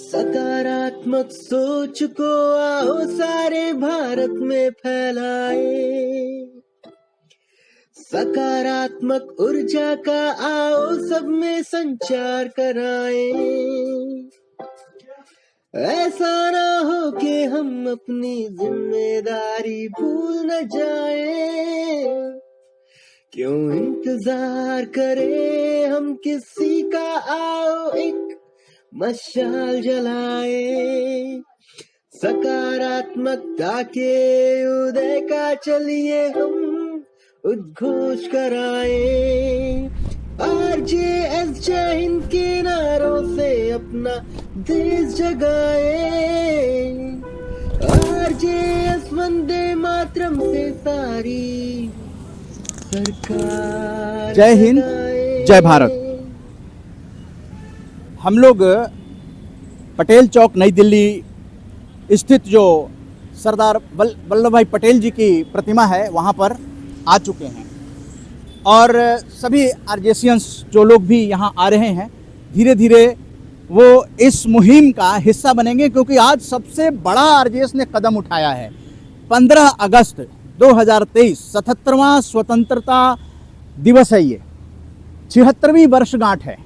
सकारात्मक सोच को आओ सारे भारत में फैलाए, सकारात्मक ऊर्जा का आओ सब में संचार कराए। ऐसा ना हो कि हम अपनी जिम्मेदारी भूल न जाए, क्यों इंतजार करें हम किसी का, आओ एक मशाल जलाए। सकारात्मकता के उदय का चलिए हम उद्घोष कराए। RJS जय हिंद के नारों से अपना देश जगाए, RJS वंदे मातरम से सारी सरकार। जय हिंद, जय भारत। हम लोग पटेल चौक नई दिल्ली स्थित जो सरदार वल्लभ भाई पटेल जी की प्रतिमा है वहाँ पर आ चुके हैं और सभी आरजेसियंस जो लोग भी यहाँ आ रहे हैं धीरे धीरे वो इस मुहिम का हिस्सा बनेंगे, क्योंकि आज सबसे बड़ा आरजेएस ने कदम उठाया है। 15 अगस्त 2023 77वां स्वतंत्रता दिवस है, ये 76वीं वर्षगांठ है।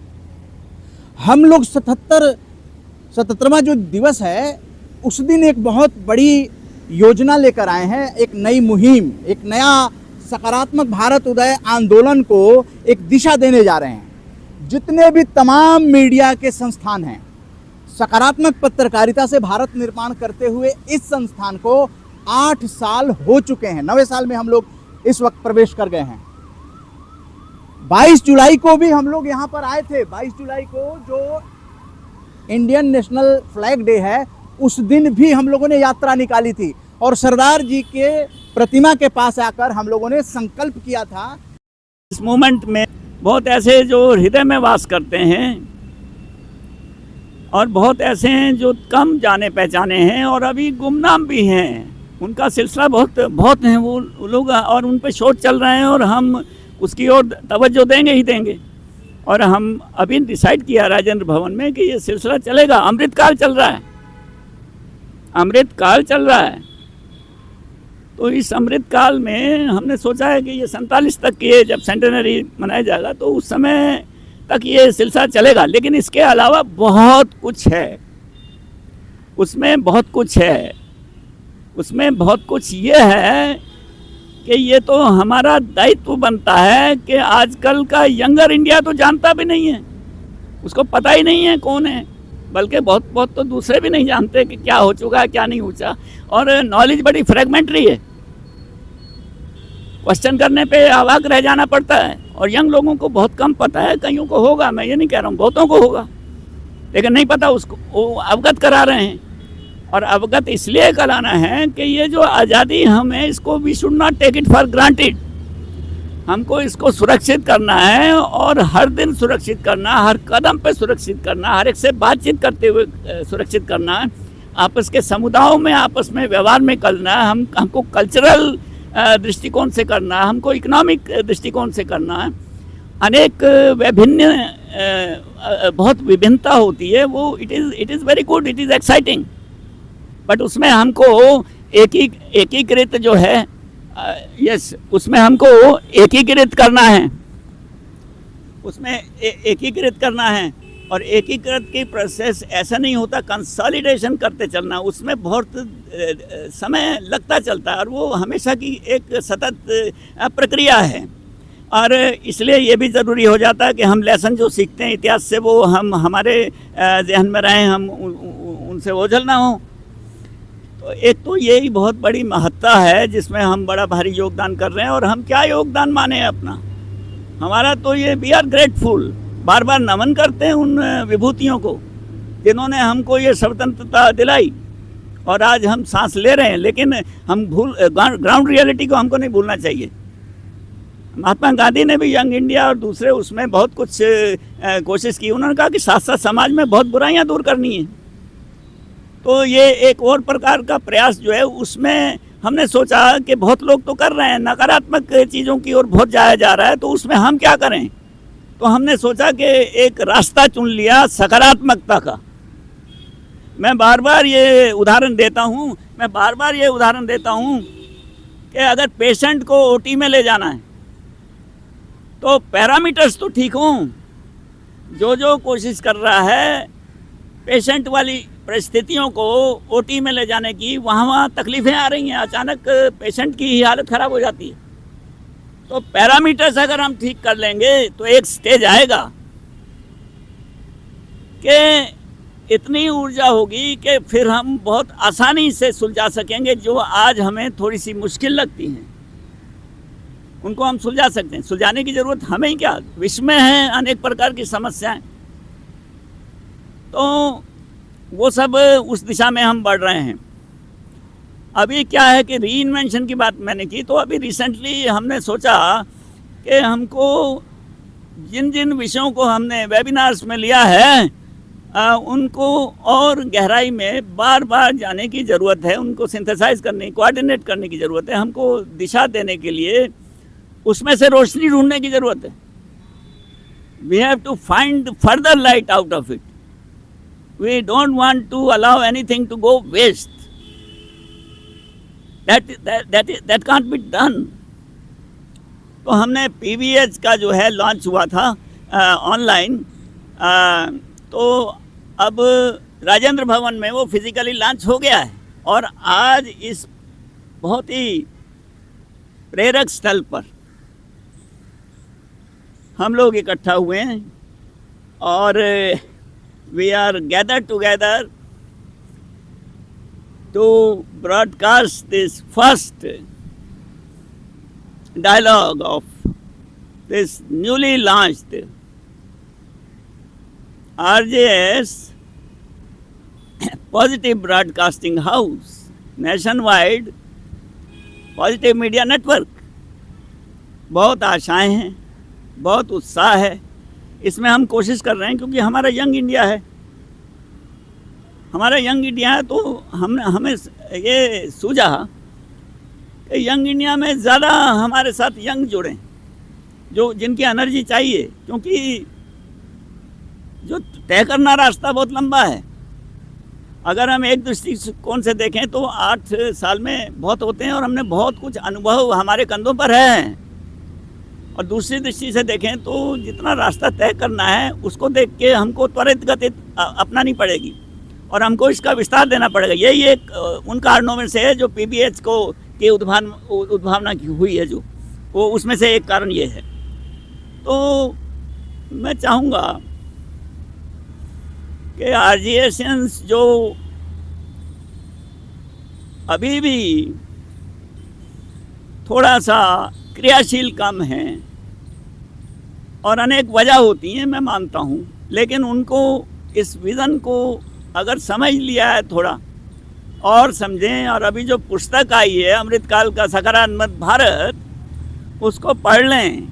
हम लोग 77वां जो दिवस है उस दिन एक बहुत बड़ी योजना लेकर आए हैं, एक नई मुहिम, एक नया सकारात्मक भारत उदय आंदोलन को एक दिशा देने जा रहे हैं। जितने भी तमाम मीडिया के संस्थान हैं, सकारात्मक पत्रकारिता से भारत निर्माण करते हुए इस संस्थान को 8 साल हो चुके हैं। 9वें साल में हम लोग इस वक्त प्रवेश कर गए हैं। 22 जुलाई को भी हम लोग यहाँ पर आए थे। 22 जुलाई को जो इंडियन नेशनल फ्लैग डे है उस दिन भी हम लोगों ने यात्रा निकाली थी और सरदार जी के प्रतिमा के पास आकर हम लोगों ने संकल्प किया था। इस मोमेंट में बहुत ऐसे जो हृदय में वास करते हैं और बहुत ऐसे हैं जो कम जाने पहचाने हैं और अभी गुमनाम भी हैं, उनका सिलसिला बहुत हैं वो लोग, और उन पे शोध चल रहे हैं और हम उसकी ओर तवज्जो देंगे ही देंगे। और हम अभी डिसाइड किया राजेंद्र भवन में कि ये सिलसिला चलेगा। अमृतकाल चल रहा है, अमृतकाल चल रहा है। तो इस अमृतकाल में हमने सोचा है कि ये 47 तक ये जब सेंटेनरी मनाया जाएगा तो उस समय तक ये सिलसिला चलेगा। लेकिन इसके अलावा बहुत कुछ है, उसमें बहुत कुछ है, उसमें बहुत कुछ ये है कि ये तो हमारा दायित्व बनता है कि आजकल का यंगर इंडिया तो जानता भी नहीं है, उसको पता ही नहीं है कौन है, बल्कि बहुत तो दूसरे भी नहीं जानते कि क्या हो चुका है क्या नहीं हुआ। और नॉलेज बड़ी फ्रेगमेंटरी है, क्वेश्चन करने पे अवाक रह जाना पड़ता है और यंग लोगों को बहुत कम पता है। कईयों को होगा, मैं ये नहीं कह रहा हूँ, बहुतों को होगा, लेकिन नहीं पता उसको, वो अवगत करा रहे हैं। और अवगत इसलिए कराना है कि ये जो आज़ादी हमें, इसको we should not take it for granted. हमको इसको सुरक्षित करना है और हर दिन सुरक्षित करना, हर कदम पे सुरक्षित करना, हर एक से बातचीत करते हुए सुरक्षित करना, आपस के समुदायों में आपस में व्यवहार में करना, हमको कल्चरल दृष्टिकोण से करना, हमको इकोनॉमिक दृष्टिकोण से करना। अनेक बहुत विभिन्नता होती है, वो it is very good, it is exciting, but उसमें हमको एकीकृत जो है, यस, उसमें हमको एकीकृत करना है, उसमें एकीकृत करना है। और एकीकृत की प्रोसेस ऐसा नहीं होता कंसोलिडेशन करते चलना, उसमें बहुत समय लगता चलता है और वो हमेशा की एक सतत प्रक्रिया है। और इसलिए ये भी ज़रूरी हो जाता है कि हम लेसन जो सीखते हैं इतिहास से वो हम हमारे जहन में रहें, हम उनसे ओझल ना हो। तो एक तो यही बहुत बड़ी महत्ता है जिसमें हम बड़ा भारी योगदान कर रहे हैं। और हम क्या योगदान माने अपना, हमारा तो ये वी आर ग्रेटफुल, बार बार नमन करते हैं उन विभूतियों को जिन्होंने हमको ये स्वतंत्रता दिलाई और आज हम सांस ले रहे हैं। लेकिन हम ग्राउंड रियलिटी को हमको नहीं भूलना चाहिए। महात्मा गांधी ने भी यंग इंडिया और दूसरे उसमें बहुत कुछ कोशिश की। उन्होंने कहा कि साथ साथ समाज में बहुत बुराइयां दूर करनी है। तो ये एक और प्रकार का प्रयास जो है उसमें हमने सोचा कि बहुत लोग तो कर रहे हैं, नकारात्मक चीज़ों की ओर बहुत जाया जा रहा है, तो उसमें हम क्या करें। तो हमने सोचा कि एक रास्ता चुन लिया सकारात्मकता का। मैं बार बार ये उदाहरण देता हूँ कि अगर पेशेंट को ओटी में ले जाना है तो पैरामीटर्स तो ठीक हों, जो कोशिश कर रहा है पेशेंट वाली परिस्थितियों को ओटी में ले जाने की, वहाँ तकलीफ़ें आ रही हैं, अचानक पेशेंट की ही हालत ख़राब हो जाती है। तो पैरामीटर्स अगर हम ठीक कर लेंगे तो एक स्टेज आएगा कि इतनी ऊर्जा होगी कि फिर हम बहुत आसानी से सुलझा सकेंगे जो आज हमें थोड़ी सी मुश्किल लगती हैं, उनको हम सुलझा सकते हैं। सुलझाने की ज़रूरत हमें ही क्या, विश्व में है अनेक प्रकार की समस्याएं, तो वो सब उस दिशा में हम बढ़ रहे हैं। अभी क्या है कि रीइन्वेंशन की बात मैंने की, तो अभी रिसेंटली हमने सोचा कि हमको जिन जिन विषयों को हमने वेबिनार्स में लिया है उनको और गहराई में बार बार जाने की ज़रूरत है, उनको सिंथेसाइज करने, कोऑर्डिनेट करने की ज़रूरत है, हमको दिशा देने के लिए उसमें से रोशनी ढूंढने की ज़रूरत है। We have to find further light out of it. We don't want to allow anything to go waste. That can't be done. तो हमने पीबीएच का जो है लॉन्च हुआ था ऑनलाइन, तो अब राजेंद्र भवन में वो फिजिकली लॉन्च हो गया है और आज इस बहुत ही प्रेरक स्थल पर हम लोग इकट्ठा हुए हैं और we are gathered together to broadcast this first dialogue of this newly launched RJS Positive Broadcasting House, nationwide positive media network. बहुत आशाएं हैं, बहुत उत्साह है, इसमें हम कोशिश कर रहे हैं क्योंकि हमारा यंग इंडिया है। हमारा यंग इंडिया है तो हमें ये सूझा कि यंग इंडिया में ज़्यादा हमारे साथ यंग जुड़ें, जो जिनकी एनर्जी चाहिए, क्योंकि जो तय करना रास्ता बहुत लंबा है। अगर हम एक दृष्टिकोण से देखें तो 8 साल में बहुत होते हैं और हमने बहुत कुछ अनुभव हमारे कंधों पर है, और दूसरी दृष्टि से देखें तो जितना रास्ता तय करना है उसको देख के हमको त्वरित गति अपनानी पड़ेगी और हमको इसका विस्तार देना पड़ेगा। यही एक उन कारणों में से है जो पीबीएच को की उद्भावना की हुई है, जो वो उसमें से एक कारण ये है। तो मैं चाहूँगा कि आरजीएशियंस जो अभी भी थोड़ा सा क्रियाशील कम हैं, और अनेक वजह होती हैं मैं मानता हूँ, लेकिन उनको इस विज़न को अगर समझ लिया है थोड़ा और समझें, और अभी जो पुस्तक आई है अमृतकाल का सकारात्मक भारत, उसको पढ़ लें,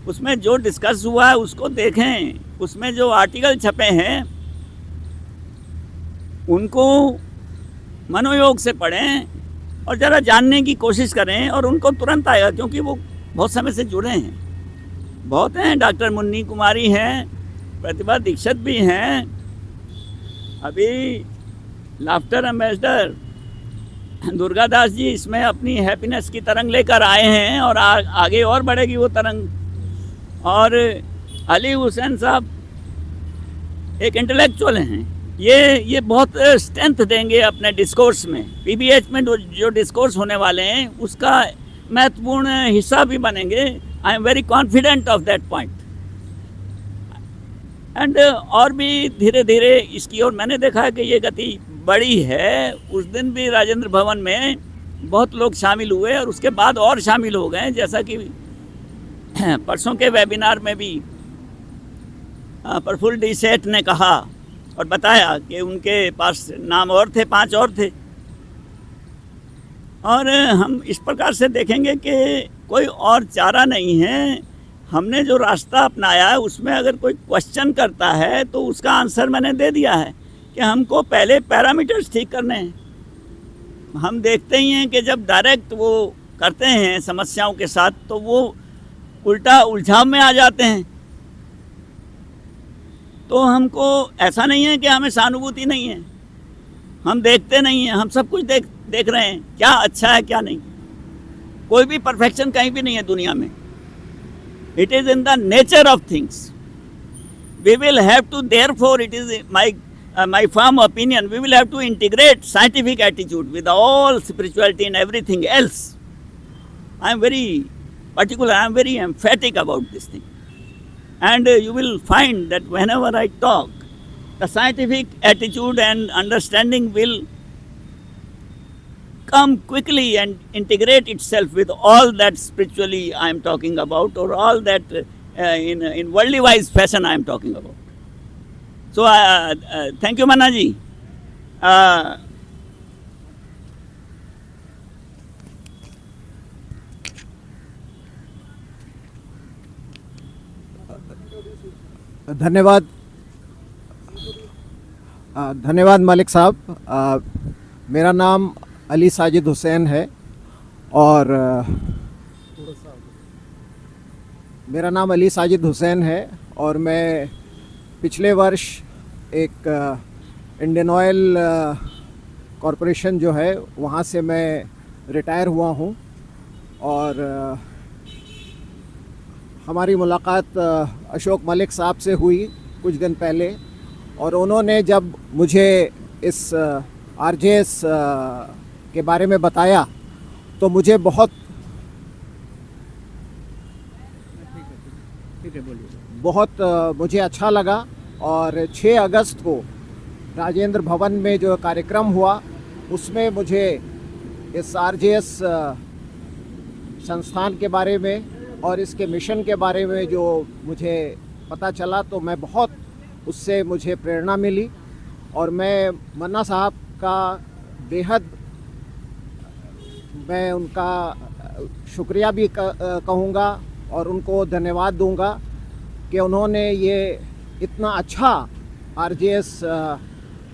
उसमें जो डिस्कस हुआ है उसको देखें, उसमें जो आर्टिकल छपे हैं उनको मनोयोग से पढ़ें और ज़रा जानने की कोशिश करें, और उनको तुरंत आएगा क्योंकि वो बहुत समय से जुड़े हैं, बहुत हैं। डॉक्टर मुन्नी कुमारी हैं, प्रतिभा दीक्षित भी हैं, अभी लाफ्टर एम्बेसडर दुर्गा दास जी इसमें अपनी हैप्पीनेस की तरंग लेकर आए हैं और आगे और बढ़ेगी वो तरंग। और अली हुसैन साहब एक इंटेलेक्चुअल हैं, ये बहुत स्ट्रेंथ देंगे अपने डिस्कोर्स में। पीबीएच में जो डिस्कोर्स होने वाले हैं उसका महत्वपूर्ण हिस्सा भी बनेंगे। I am very confident of that point. And और भी धीरे धीरे इसकी ओर मैंने देखा है कि ये गति बड़ी है। उस दिन भी राजेंद्र भवन में बहुत लोग शामिल हुए और उसके बाद और शामिल हो गए, जैसा कि परसों के वेबिनार में भी प्रफुल्ल डी सेठ ने कहा और बताया कि उनके पास नाम और थे, 5 और थे। और हम इस प्रकार से देखेंगे कि कोई और चारा नहीं है। हमने जो रास्ता अपनाया है उसमें अगर कोई क्वेश्चन करता है तो उसका आंसर मैंने दे दिया है कि हमको पहले पैरामीटर्स ठीक करने हैं। हम देखते ही हैं कि जब डायरेक्ट वो करते हैं समस्याओं के साथ तो वो उल्टा उलझाव में आ जाते हैं। तो हमको ऐसा नहीं है कि हमें सहानुभूति नहीं है, हम देखते नहीं हैं, हम सब कुछ देख रहे हैं क्या अच्छा है क्या नहीं। कोई भी परफेक्शन कहीं भी नहीं है दुनिया में। It is in the nature of things. We will have to, therefore it is my firm opinion, we will have to integrate scientific attitude with all spirituality and everything else. I am very particular, I am very emphatic about this thing. And you will find that whenever I talk, the scientific attitude and understanding will come quickly and integrate itself with all that spiritually I am talking about, or all that in worldly wise fashion I am talking about. So thank you, Manna ji. धन्यवाद धन्यवाद मलिक साहब। मेरा नाम अली साजिद हुसैन है और मेरा नाम अली साजिद हुसैन है और मैं पिछले वर्ष एक इंडियन ऑयल कॉरपोरेशन जो है वहाँ से मैं रिटायर हुआ हूँ और हमारी मुलाकात अशोक मलिक साहब से हुई कुछ दिन पहले और उन्होंने जब मुझे इस आरजेएस के बारे में बताया तो मुझे बहुत मुझे अच्छा लगा। और 6 अगस्त को राजेंद्र भवन में जो कार्यक्रम हुआ उसमें मुझे इस आरजेएस संस्थान के बारे में और इसके मिशन के बारे में जो मुझे पता चला तो मैं बहुत उससे मुझे प्रेरणा मिली और मैं मन्ना साहब का बेहद मैं उनका शुक्रिया भी कहूँगा और उनको धन्यवाद दूंगा कि उन्होंने ये इतना अच्छा आरजेएस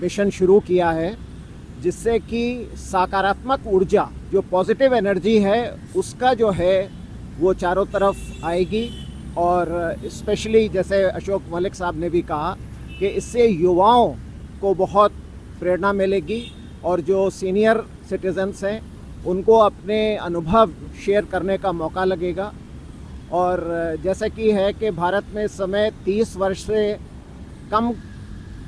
मिशन शुरू किया है जिससे कि सकारात्मक ऊर्जा जो पॉजिटिव एनर्जी है उसका जो है वो चारों तरफ आएगी और स्पेशली जैसे अशोक मलिक साहब ने भी कहा कि इससे युवाओं को बहुत प्रेरणा मिलेगी और जो सीनियर सिटीजन्स हैं उनको अपने अनुभव शेयर करने का मौका लगेगा। और जैसा कि है कि भारत में इस समय 30 वर्ष से कम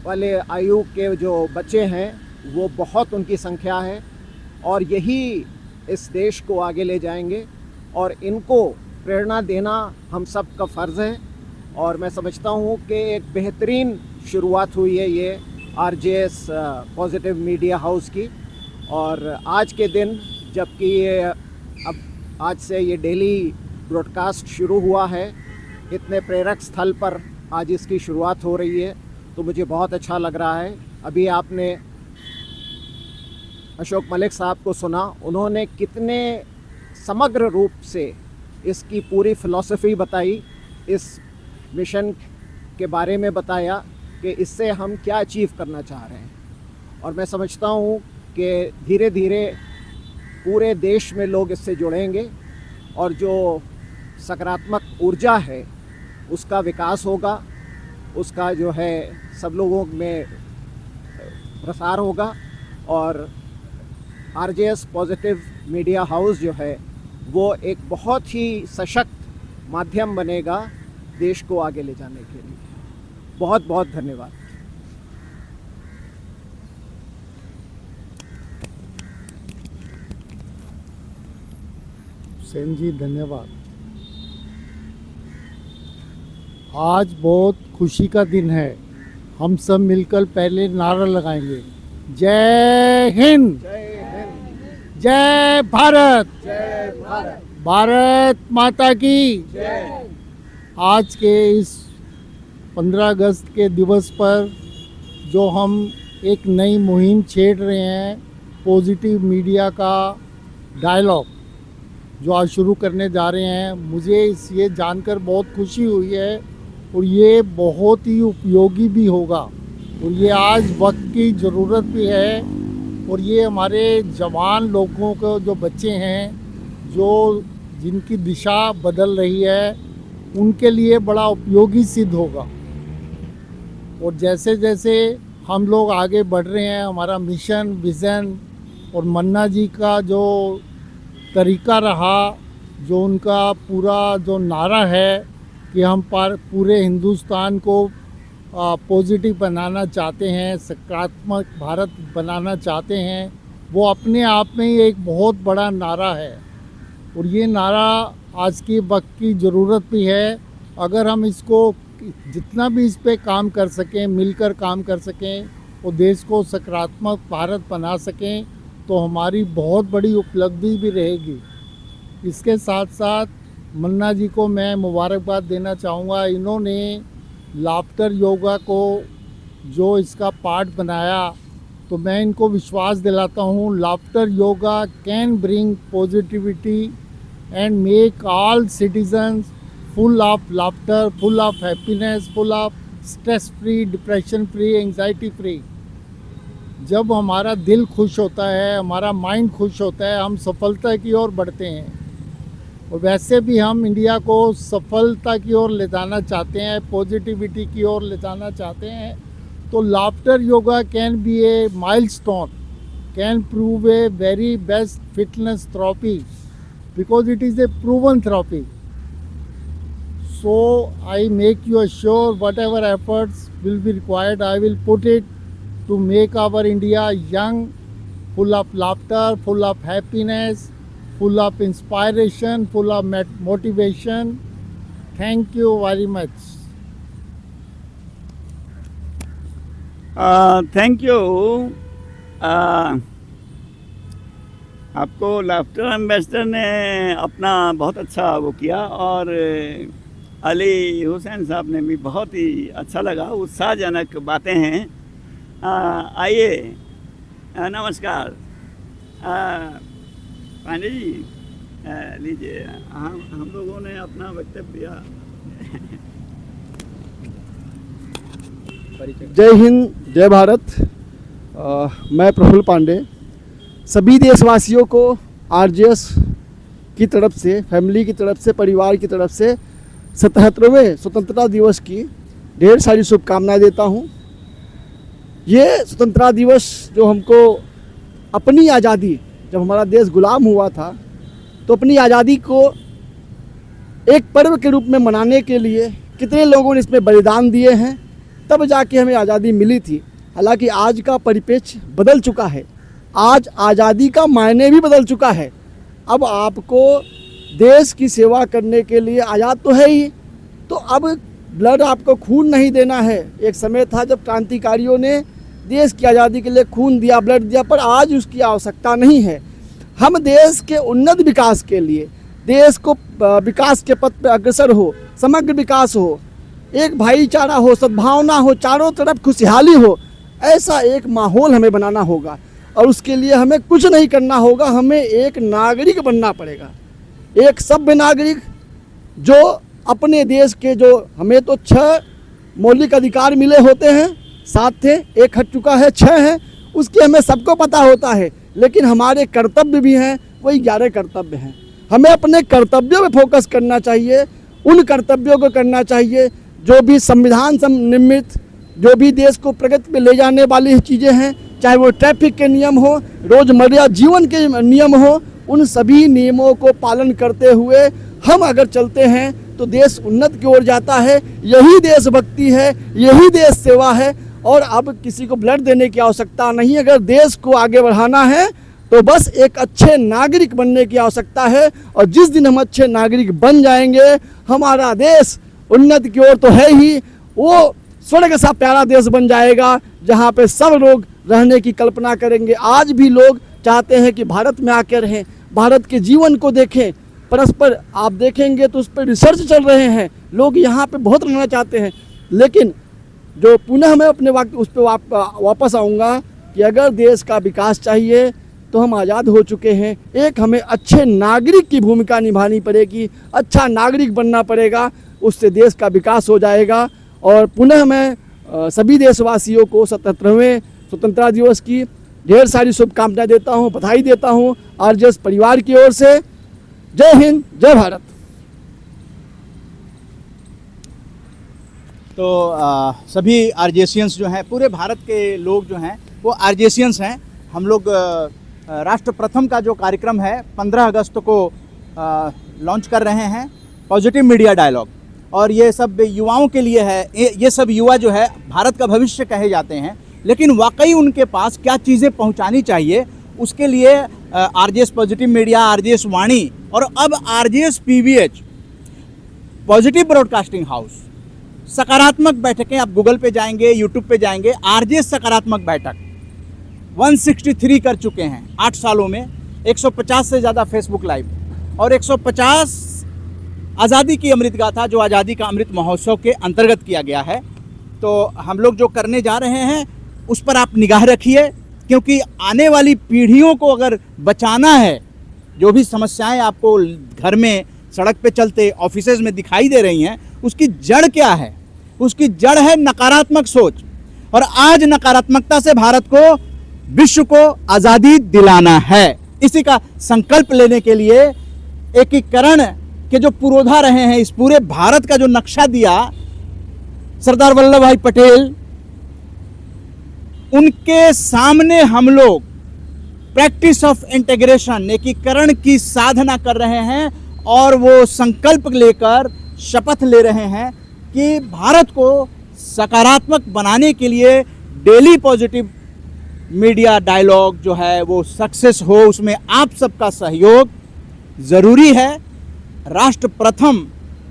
वाले आयु के जो बच्चे हैं वो बहुत उनकी संख्या है और यही इस देश को आगे ले जाएंगे और इनको प्रेरणा देना हम सब का फ़र्ज़ है। और मैं समझता हूँ कि एक बेहतरीन शुरुआत हुई है ये आरजेएस पॉजिटिव मीडिया हाउस की। और आज के दिन जबकि ये अब आज से ये डेली ब्रॉडकास्ट शुरू हुआ है, इतने प्रेरक स्थल पर आज इसकी शुरुआत हो रही है तो मुझे बहुत अच्छा लग रहा है। अभी आपने अशोक मलिक साहब को सुना, उन्होंने कितने समग्र रूप से इसकी पूरी फ़िलॉसफ़ी बताई, इस मिशन के बारे में बताया कि इससे हम क्या अचीव करना चाह रहे हैं। और मैं समझता हूँ कि धीरे धीरे पूरे देश में लोग इससे जुड़ेंगे और जो सकारात्मक ऊर्जा है उसका विकास होगा, उसका जो है सब लोगों में प्रसार होगा और आरजेएस पॉजिटिव मीडिया हाउस जो है वो एक बहुत ही सशक्त माध्यम बनेगा देश को आगे ले जाने के लिए। बहुत बहुत धन्यवाद। हुसैन जी धन्यवाद। आज बहुत खुशी का दिन है, हम सब मिलकर पहले नारा लगाएंगे, जय हिंद, जय भारत, भारत माता की। आज के इस 15 अगस्त के दिवस पर जो हम एक नई मुहिम छेड़ रहे हैं, पॉजिटिव मीडिया का डायलॉग जो आज शुरू करने जा रहे हैं, मुझे ये जानकर बहुत खुशी हुई है और ये बहुत ही उपयोगी भी होगा और ये आज वक्त की ज़रूरत भी है। और ये हमारे जवान लोगों को जो बच्चे हैं जो जिनकी दिशा बदल रही है उनके लिए बड़ा उपयोगी सिद्ध होगा। और जैसे जैसे हम लोग आगे बढ़ रहे हैं, हमारा मिशन, विज़न और मन्ना जी का जो तरीका रहा, जो उनका पूरा जो नारा है कि हम पूरे हिंदुस्तान को पॉजिटिव बनाना चाहते हैं, सकारात्मक भारत बनाना चाहते हैं, वो अपने आप में ही एक बहुत बड़ा नारा है। और ये नारा आज के वक्त की ज़रूरत भी है। अगर हम इसको जितना भी इस पे काम कर सकें, मिलकर काम कर सकें और देश को सकारात्मक भारत बना सकें, तो हमारी बहुत बड़ी उपलब्धि भी रहेगी। इसके साथ साथ मन्ना जी को मैं मुबारकबाद देना चाहूँगा। इन्होंने लाफ्टर योगा को जो इसका पार्ट बनाया, तो मैं इनको विश्वास दिलाता हूँ laughter yoga can bring positivity and make all citizens full of laughter, full of happiness, full of stress free, depression free, anxiety free. जब हमारा दिल खुश होता है, हमारा माइंड खुश होता है, हम सफलता की ओर बढ़ते हैं। और वैसे भी हम इंडिया को सफलता की ओर ले जाना चाहते हैं, पॉजिटिविटी की ओर ले जाना चाहते हैं। तो laughter yoga can be A milestone, can prove a very best fitness therapy because it is a proven therapy. So I make you assure whatever efforts will be required, I will put it to make our India young, full of laughter, full of happiness, full of inspiration, full of motivation. Thank you very much. Thank you. आपको laughter ambassador ने अपना बहुत अच्छा वो किया और अली हुसैन साहब ने भी बहुत ही अच्छा लगा, उत्साहजनक बातें हैं। आइए, नमस्कार पांडे जी, लीजिए, हम लोगों ने अपना वक्तव्य दिया। जय हिंद, जय भारत। मैं प्रफुल्ल पांडे सभी देशवासियों को आरजेएस की तरफ से, फैमिली की तरफ से, परिवार की तरफ से 77वें स्वतंत्रता दिवस की ढेर सारी शुभकामनाएं देता हूं। ये स्वतंत्रता दिवस जो हमको अपनी आज़ादी, जब हमारा देश गुलाम हुआ था, तो अपनी आज़ादी को एक पर्व के रूप में मनाने के लिए कितने लोगों ने इसमें बलिदान दिए हैं, तब जाके हमें आज़ादी मिली थी। हालांकि आज का परिप्रेक्ष्य बदल चुका है, आज आज़ादी का मायने भी बदल चुका है। अब आपको देश की सेवा करने के लिए आज़ाद तो है ही, तो अब ब्लड आपको खून नहीं देना है। एक समय था जब क्रांतिकारियों ने देश की आज़ादी के लिए खून दिया, ब्लड दिया, पर आज उसकी आवश्यकता नहीं है। हम देश के उन्नत विकास के लिए, देश को विकास के पथ पर अग्रसर हो, समग्र विकास हो, एक भाईचारा हो, सद्भावना हो, चारों तरफ खुशहाली हो, ऐसा एक माहौल हमें बनाना होगा। और उसके लिए हमें कुछ नहीं करना होगा, हमें एक नागरिक बनना पड़ेगा, एक सभ्य नागरिक जो अपने देश के, जो हमें तो 6 मौलिक अधिकार मिले होते हैं, 7 थे, 1 हट चुका है, 6 हैं, उसके हमें सबको पता होता है। लेकिन हमारे कर्तव्य भी हैं, वही 11 कर्तव्य हैं। हमें अपने कर्तव्यों पे फोकस करना चाहिए, उन कर्तव्यों को करना चाहिए जो भी संविधान से निर्मित, जो भी देश को प्रगति पे ले जाने वाली चीज़ें हैं, चाहे वो ट्रैफिक के नियम हो, रोज़मर्रा जीवन के नियम हो, उन सभी नियमों को पालन करते हुए हम अगर चलते हैं तो देश उन्नत की ओर जाता है। यही देशभक्ति है, यही देश सेवा है। और अब किसी को ब्लड देने की आवश्यकता नहीं। अगर देश को आगे बढ़ाना है तो बस एक अच्छे नागरिक बनने की आवश्यकता है। और जिस दिन हम अच्छे नागरिक बन जाएंगे, हमारा देश उन्नति की ओर तो है ही, वो स्वर्ग सा प्यारा देश बन जाएगा, जहाँ पे सब लोग रहने की कल्पना करेंगे। आज भी लोग चाहते हैं कि भारत में आकर रहें, भारत के जीवन को देखें। परस्पर आप देखेंगे तो उस पर रिसर्च चल रहे हैं, लोग यहाँ पे बहुत रहना चाहते हैं। लेकिन जो पुनः मैं अपने उस पर वापस आऊँगा कि अगर देश का विकास चाहिए तो हम आज़ाद हो चुके हैं। एक हमें अच्छे नागरिक की भूमिका निभानी पड़ेगी, अच्छा नागरिक बनना पड़ेगा, उससे देश का विकास हो जाएगा। और पुनः मैं सभी देशवासियों को 77वें स्वतंत्रता दिवस की ढेर सारी शुभकामनाएं देता हूं, बधाई देता हूं आरजेएस परिवार की ओर से। जय हिंद, जय भारत। तो सभी आरजेशियंस जो हैं, पूरे भारत के लोग जो हैं वो आरजेशियंस हैं। हम लोग राष्ट्र प्रथम का जो कार्यक्रम है 15 अगस्त को लॉन्च कर रहे हैं, पॉजिटिव मीडिया डायलॉग, और ये सब युवाओं के लिए है। ये सब युवा जो है भारत का भविष्य कहे जाते हैं, लेकिन वाकई उनके पास क्या चीज़ें पहुंचानी चाहिए, उसके लिए आरजेएस पॉजिटिव मीडिया, आरजेएस वाणी और अब RJS PVH, positive broadcasting house, सकारात्मक बैठकें, आप गूगल पे जाएंगे, यूट्यूब पे जाएंगे, आरजेएस सकारात्मक बैठक 163 कर चुके हैं 8 सालों में, 150 से ज़्यादा फेसबुक लाइव और 150 आज़ादी की अमृत गाथा, जो आज़ादी का अमृत महोत्सव के अंतर्गत किया गया है। तो हम लोग जो करने जा रहे हैं उस पर आप निगाह रखिए, क्योंकि आने वाली पीढ़ियों को अगर बचाना है, जो भी समस्याएं आपको घर में, सड़क पे चलते, ऑफिसेज में दिखाई दे रही हैं, उसकी जड़ क्या है? उसकी जड़ है नकारात्मक सोच, और आज नकारात्मकता से भारत को, विश्व को आज़ादी दिलाना है। इसी का संकल्प लेने के लिए एकीकरण के जो पुरोधा रहे हैं, इस पूरे भारत का जो नक्शा दिया सरदार वल्लभ भाई पटेल, उनके सामने हम लोग प्रैक्टिस ऑफ इंटीग्रेशन, एकीकरण की साधना कर रहे हैं, और वो संकल्प लेकर शपथ ले रहे हैं कि भारत को सकारात्मक बनाने के लिए डेली पॉजिटिव मीडिया डायलॉग जो है वो सक्सेस हो, उसमें आप सबका सहयोग ज़रूरी है। राष्ट्र प्रथम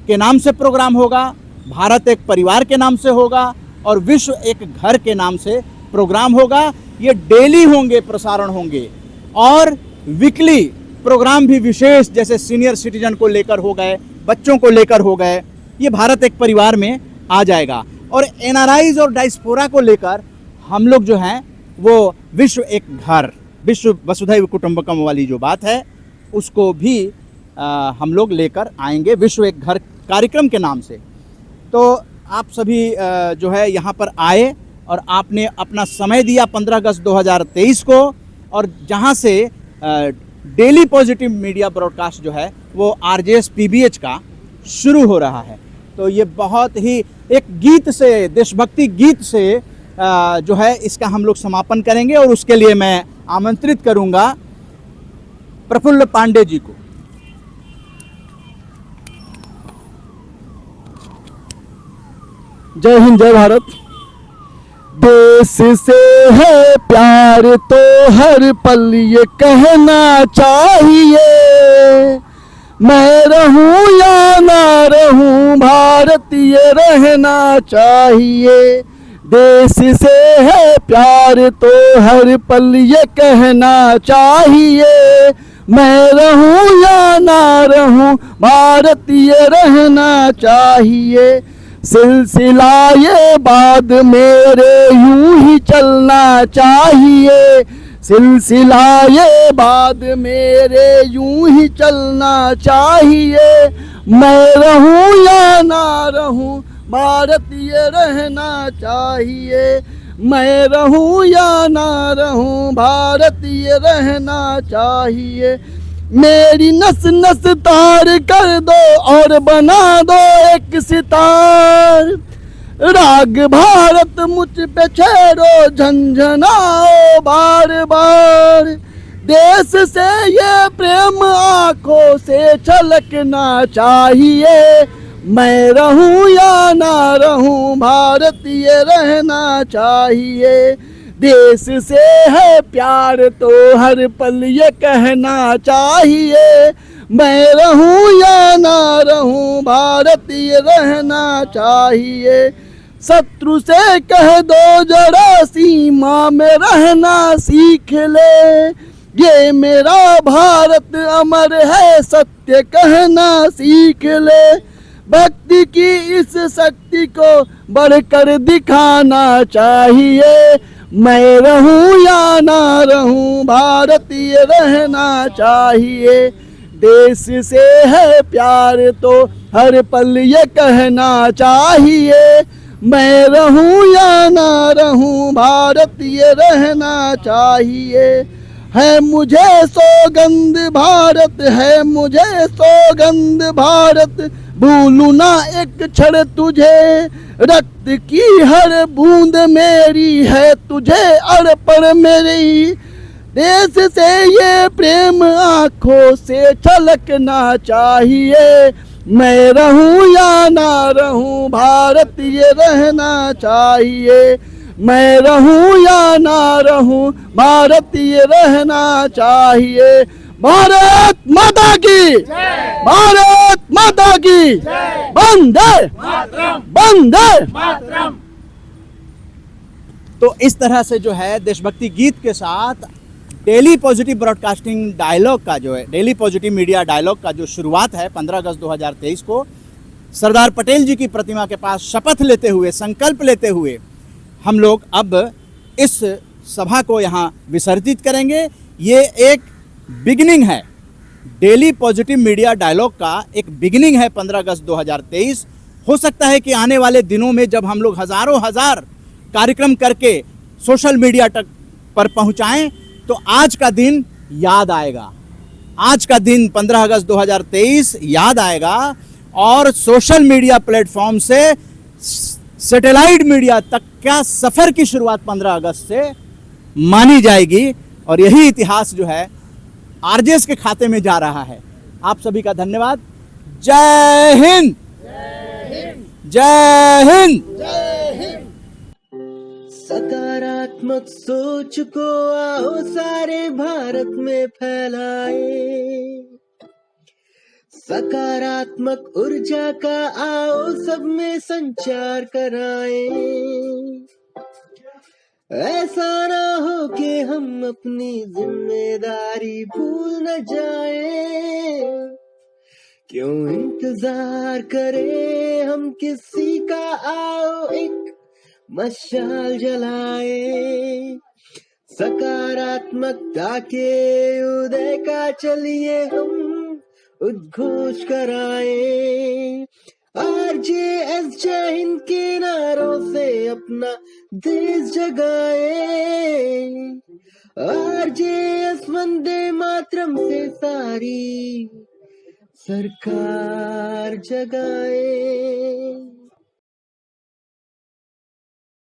के नाम से प्रोग्राम होगा, भारत एक परिवार के नाम से होगा, और विश्व एक घर के नाम से प्रोग्राम होगा। ये डेली होंगे, प्रसारण होंगे, और वीकली प्रोग्राम भी विशेष, जैसे सीनियर सिटीजन को लेकर हो गए, बच्चों को लेकर हो गए, ये भारत एक परिवार में आ जाएगा। और एनआरआईज और डायस्पोरा को लेकर हम लोग जो हैं वो विश्व एक घर, विश्व वसुधैव कुटुंबकम वाली जो बात है, उसको भी हम लोग लेकर आएंगे, विश्व एक घर कार्यक्रम के नाम से। तो आप सभी जो है यहाँ पर आए, और आपने अपना समय दिया 15 अगस्त 2023 को, और जहाँ से डेली पॉजिटिव मीडिया ब्रॉडकास्ट जो है वो आरजेएस पीबीएच का शुरू हो रहा है। तो ये बहुत ही एक गीत से, देशभक्ति गीत से जो है इसका हम लोग समापन करेंगे, और उसके लिए मैं आमंत्रित करूंगा प्रफुल्ल पांडे जी को। जय हिंद, जय भारत। देश से है प्यार तो हर पल ये कहना चाहिए, मैं रहूं या ना रहूं भारतीय रहना चाहिए। देश से है प्यार तो हर पल ये कहना चाहिए, मैं रहूं या ना रहूं भारतीय रहना चाहिए। सिलसिला ये बाद मेरे यूं ही चलना चाहिए, सिलसिला ये बाद मेरे यूं ही चलना चाहिए। मैं रहूं या ना रहूं भारतीय रहना चाहिए, मैं रहूं या ना रहूं भारतीय रहना चाहिए। मेरी नस नस तार कर दो और बना दो एक सितार, राग भारत मुझ पे छेड़ो झंझनाओ बार बार। देश से ये प्रेम आंखों से छलकना चाहिए, मैं रहूं या ना रहूं भारतीय रहना चाहिए। देश से है प्यार तो हर पल ये कहना चाहिए, मैं रहूं या ना रहूं भारतीय रहना चाहिए। शत्रु से कह दो जरा सीमा में रहना सीख ले, ये मेरा भारत अमर है सत्य कहना सीख ले। भक्ति की इस शक्ति को बढ़कर दिखाना चाहिए, मैं रहूं या ना रहूं भारतीय रहना चाहिए। देश से है प्यार तो हर पल ये कहना चाहिए, मैं रहूं या ना रहूं भारतीय रहना चाहिए। है मुझे सौगंध भारत, है मुझे सौगंध भारत, भूलू ना एक क्षण तुझे, रक्त की हर बूंद मेरी है तुझे अर्पण मेरी। देश से ये प्रेम आंखों से छलकना चाहिए, मैं रहूं या ना रहूं भारत ये रहना चाहिए, मैं रहूं या ना रहूं भारत ये रहना चाहिए। भारत माता की, भारत माता की, वंदे वंदे। तो इस तरह से जो है देशभक्ति गीत के साथ डेली पॉजिटिव ब्रॉडकास्टिंग डायलॉग का जो है, डेली पॉजिटिव मीडिया डायलॉग का जो शुरुआत है 15 अगस्त 2023 को सरदार पटेल जी की प्रतिमा के पास शपथ लेते हुए, संकल्प लेते हुए हम लोग अब इस सभा को यहाँ विसर्जित करेंगे। ये एक बिगिनिंग है, डेली पॉजिटिव मीडिया डायलॉग का एक बिगिनिंग है 15 अगस्त 2023। हो सकता है कि आने वाले दिनों में जब हम लोग हज़ारों हज़ार कार्यक्रम करके सोशल मीडिया तक पर पहुँचाएँ तो आज का दिन याद आएगा, आज का दिन 15 अगस्त 2023 याद आएगा और सोशल मीडिया प्लेटफॉर्म से सैटेलाइट मीडिया तक का सफ़र की शुरुआत 15 अगस्त से मानी जाएगी और यही इतिहास जो है आरजेएस के खाते में जा रहा है। आप सभी का धन्यवाद। जय हिंद, जय हिंद। सकारात्मक सोच को आओ सारे भारत में फैलाए, सकारात्मक ऊर्जा का आओ सब में संचार कराए। ऐसा ना हो कि हम अपनी जिम्मेदारी भूल न जाए, क्यों इंतजार करें हम किसी का, आओ एक मशाल जलाए। सकारात्मकता के उदय का चलिए हम उद्घोष कराए। आरजेएस जय हिंद के नारों से अपना देश जगाए, आरजेएस वंदे मातरम से सारी सरकार जगाए।